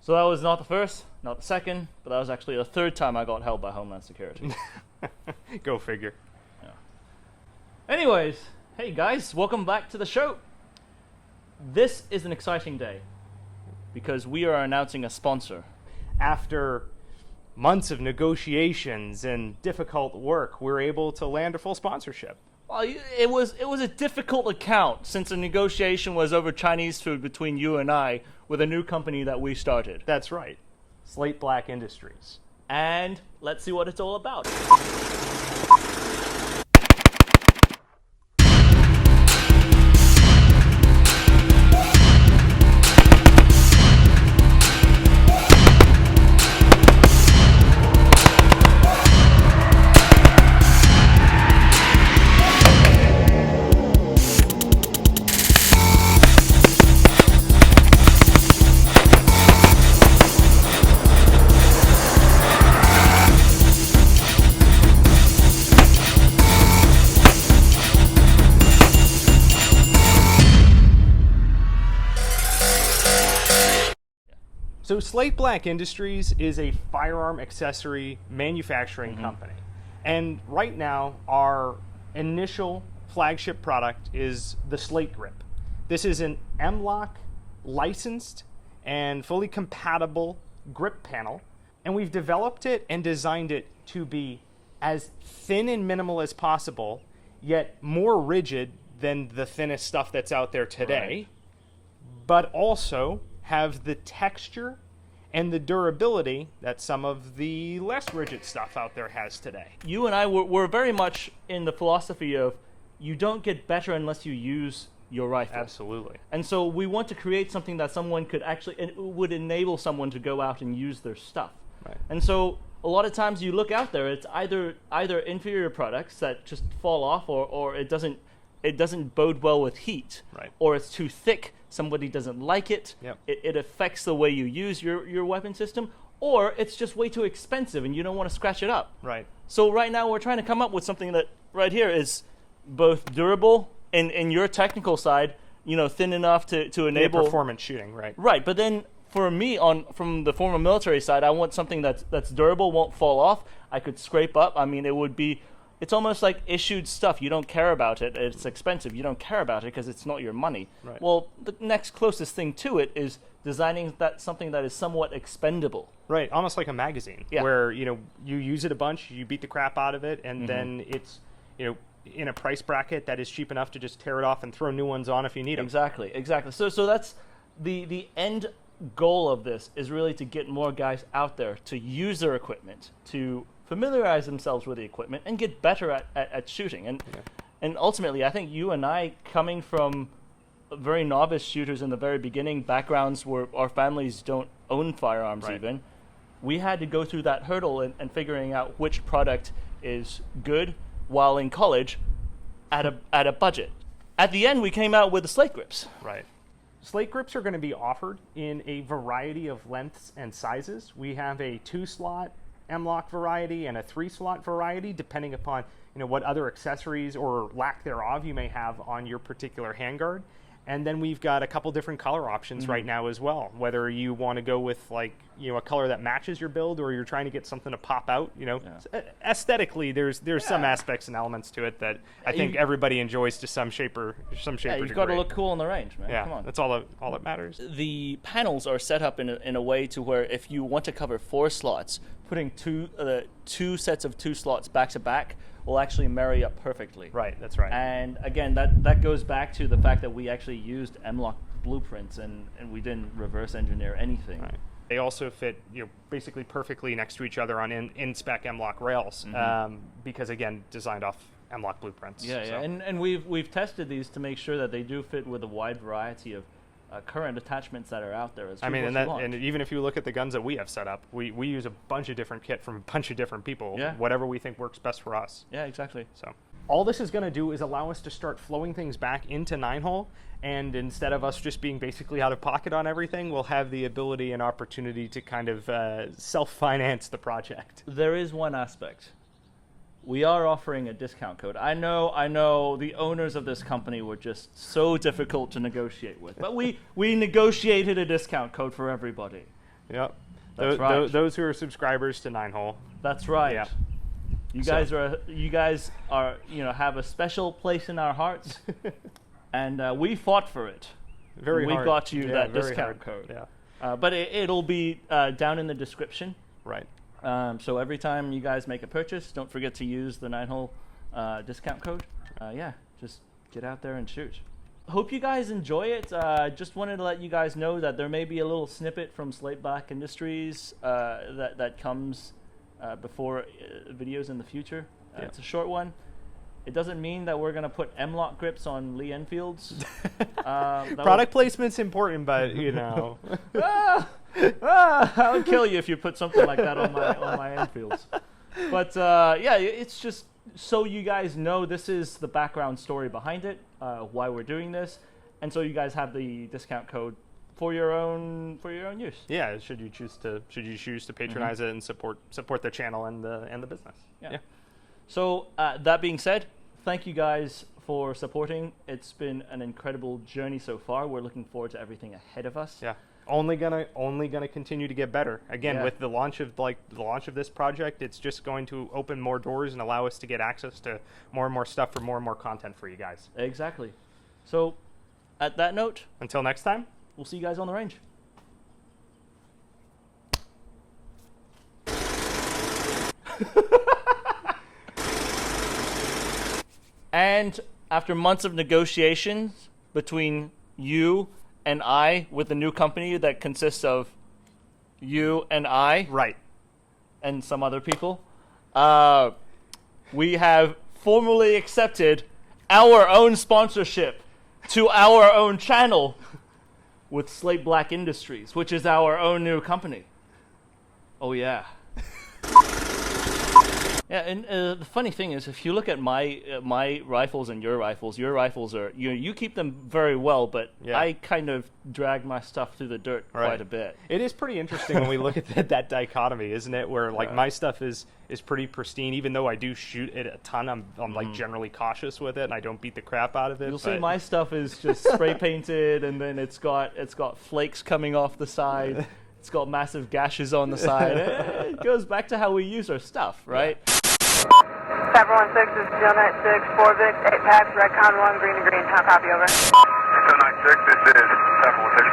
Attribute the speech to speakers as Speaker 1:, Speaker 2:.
Speaker 1: So that was not the first, not the second, but that was actually the third time I got held by Homeland Security.
Speaker 2: Go figure.
Speaker 1: Yeah. Anyways, hey guys, welcome back to the show. This is an exciting day because we are announcing a sponsor.
Speaker 2: After months of negotiations and difficult work, we're able to land a full sponsorship.
Speaker 1: Well, it was a difficult account since the negotiation was over Chinese food between you and I with a new company that we started.
Speaker 2: That's right. Slate Black Industries.
Speaker 1: And let's see what it's all about.
Speaker 2: So Slate Black Industries is a firearm accessory manufacturing company. And right now, our initial flagship product is the Slate Grip. This is an m-lok licensed and fully compatible grip panel. And we've developed it and designed it to be as thin and minimal as possible, yet more rigid than the thinnest stuff that's out there today,
Speaker 1: Right.
Speaker 2: but also have the texture and the durability that some of the less rigid stuff out there has today.
Speaker 1: You and I were very much in the philosophy of you don't get better unless you use your rifle.
Speaker 2: Absolutely.
Speaker 1: And so we want to create something that someone could actually, it would enable someone to go out and use their stuff.
Speaker 2: Right.
Speaker 1: And so a lot of times you look out there, it's either inferior products that just fall off, or it doesn't bode well with heat,
Speaker 2: Right.
Speaker 1: or it's too thick, somebody doesn't like it,
Speaker 2: Yep.
Speaker 1: it affects the way you use your weapon system, or it's just way too expensive and you don't want to scratch it up.
Speaker 2: Right.
Speaker 1: So right now we're trying to come up with something that right here is both durable in your technical side, thin enough to enable
Speaker 2: performance shooting, right?
Speaker 1: Right, but then for me, from the former military side, I want something that's durable, won't fall off. I could scrape up. I mean, it's almost like issued stuff. You don't care about it. It's expensive. You don't care about it because it's not your money.
Speaker 2: Right.
Speaker 1: Well, the next closest thing to it is designing something that is somewhat expendable.
Speaker 2: Right, almost like a magazine,
Speaker 1: Yeah.
Speaker 2: where you use it a bunch, you beat the crap out of it, and then it's in a price bracket that is cheap enough to just tear it off and throw new ones on if you need them.
Speaker 1: Exactly. So that's the end goal of this is really to get more guys out there to use their equipment, to familiarize themselves with the equipment, and get better at shooting. And ultimately, I think you and I, coming from very novice shooters in the very beginning, backgrounds where our families don't own firearms
Speaker 2: Right.
Speaker 1: even, we had to go through that hurdle and figuring out which product is good while in college at a budget. At the end, we came out with the Slate Grips.
Speaker 2: Right. Slate grips are going to be offered in a variety of lengths and sizes. We have a 2-slot m-lok variety and a 3-slot variety, depending upon what other accessories or lack thereof you may have on your particular handguard. And then we've got a couple different color options right now as well. Whether you want to go with a color that matches your build, or you're trying to get something to pop out. Aesthetically, there's some aspects and elements to it that I think everybody enjoys to some shape or degree.
Speaker 1: You've got to look cool on the range, man.
Speaker 2: Yeah,
Speaker 1: Come on.
Speaker 2: that's all that matters.
Speaker 1: The panels are set up in a way to where if you want to cover 4 slots, putting two sets of 2 slots back to back will actually marry up perfectly.
Speaker 2: Right, that's right.
Speaker 1: And again, that goes back to the fact that we actually used m-lok blueprints and we didn't reverse engineer anything.
Speaker 2: Right. They also fit basically perfectly next to each other on in-spec m-lok rails because, again, designed off m-lok blueprints.
Speaker 1: Yeah,
Speaker 2: so.
Speaker 1: yeah. And we've tested these to make sure that they do fit with a wide variety of current attachments that are out there.
Speaker 2: And even if you look at the guns that we have set up, we use a bunch of different kit from a bunch of different people, whatever we think works best for us.
Speaker 1: Yeah, exactly.
Speaker 2: So all this is going to do is allow us to start flowing things back into 9-hole, and instead of us just being basically out of pocket on everything, we'll have the ability and opportunity to kind of self-finance the project.
Speaker 1: There is one aspect. We are offering a discount code. I know the owners of this company were just so difficult to negotiate with, but we negotiated a discount code for everybody.
Speaker 2: Yep.
Speaker 1: That's right.
Speaker 2: Those who are subscribers to 9-hole.
Speaker 1: That's right.
Speaker 2: Yeah.
Speaker 1: You guys are have a special place in our hearts, and we fought for it.
Speaker 2: Very
Speaker 1: we
Speaker 2: hard.
Speaker 1: got you that
Speaker 2: very
Speaker 1: discount
Speaker 2: hard.
Speaker 1: code.
Speaker 2: Yeah.
Speaker 1: But it'll be down in the description.
Speaker 2: Right.
Speaker 1: So every time you guys make a purchase, don't forget to use the 9-hole discount code. Just get out there and shoot. Hope you guys enjoy it. Just wanted to let you guys know that there may be a little snippet from Slate Black Industries that comes before videos in the future. It's a short one. It doesn't mean that we're going to put m-lok grips on Lee Enfields.
Speaker 2: Product placement's important, but you know.
Speaker 1: I would kill you if you put something like that on my Enfields. But it's just so you guys know this is the background story behind it, why we're doing this, and so you guys have the discount code for your own use.
Speaker 2: Yeah, should you choose to patronize it and support the channel and the business. Yeah.
Speaker 1: So that being said, thank you guys for supporting. It's been an incredible journey so far. We're looking forward to everything ahead of us.
Speaker 2: Yeah. Only gonna continue to get better. Again, with the launch of this project, it's just going to open more doors and allow us to get access to more and more stuff for more and more content for you guys.
Speaker 1: Exactly. So, at that note,
Speaker 2: until next time,
Speaker 1: we'll see you guys on the range. And after months of negotiations between you and I with a new company that consists of you and I,
Speaker 2: right,
Speaker 1: and some other people, we have formally accepted our own sponsorship to our own channel with Slate Black Industries, which is our own new company. Oh yeah. Yeah, and the funny thing is, if you look at my rifles and your rifles are you keep them very well, but I kind of drag my stuff through the dirt quite a bit.
Speaker 2: It is pretty interesting when we look at that dichotomy, isn't it? Where like my stuff is pretty pristine, even though I do shoot it a ton. I'm like generally cautious with it, and I don't beat the crap out of it.
Speaker 1: You'll see my stuff is just spray painted, and then it's got flakes coming off the side. It's got massive gashes on the side. It goes back to how we use our stuff, right?
Speaker 3: 716 is Steel 96, 4 Vic, 8 packs, red con 1, green to green. How copy, over?
Speaker 4: Steel 96, this is 716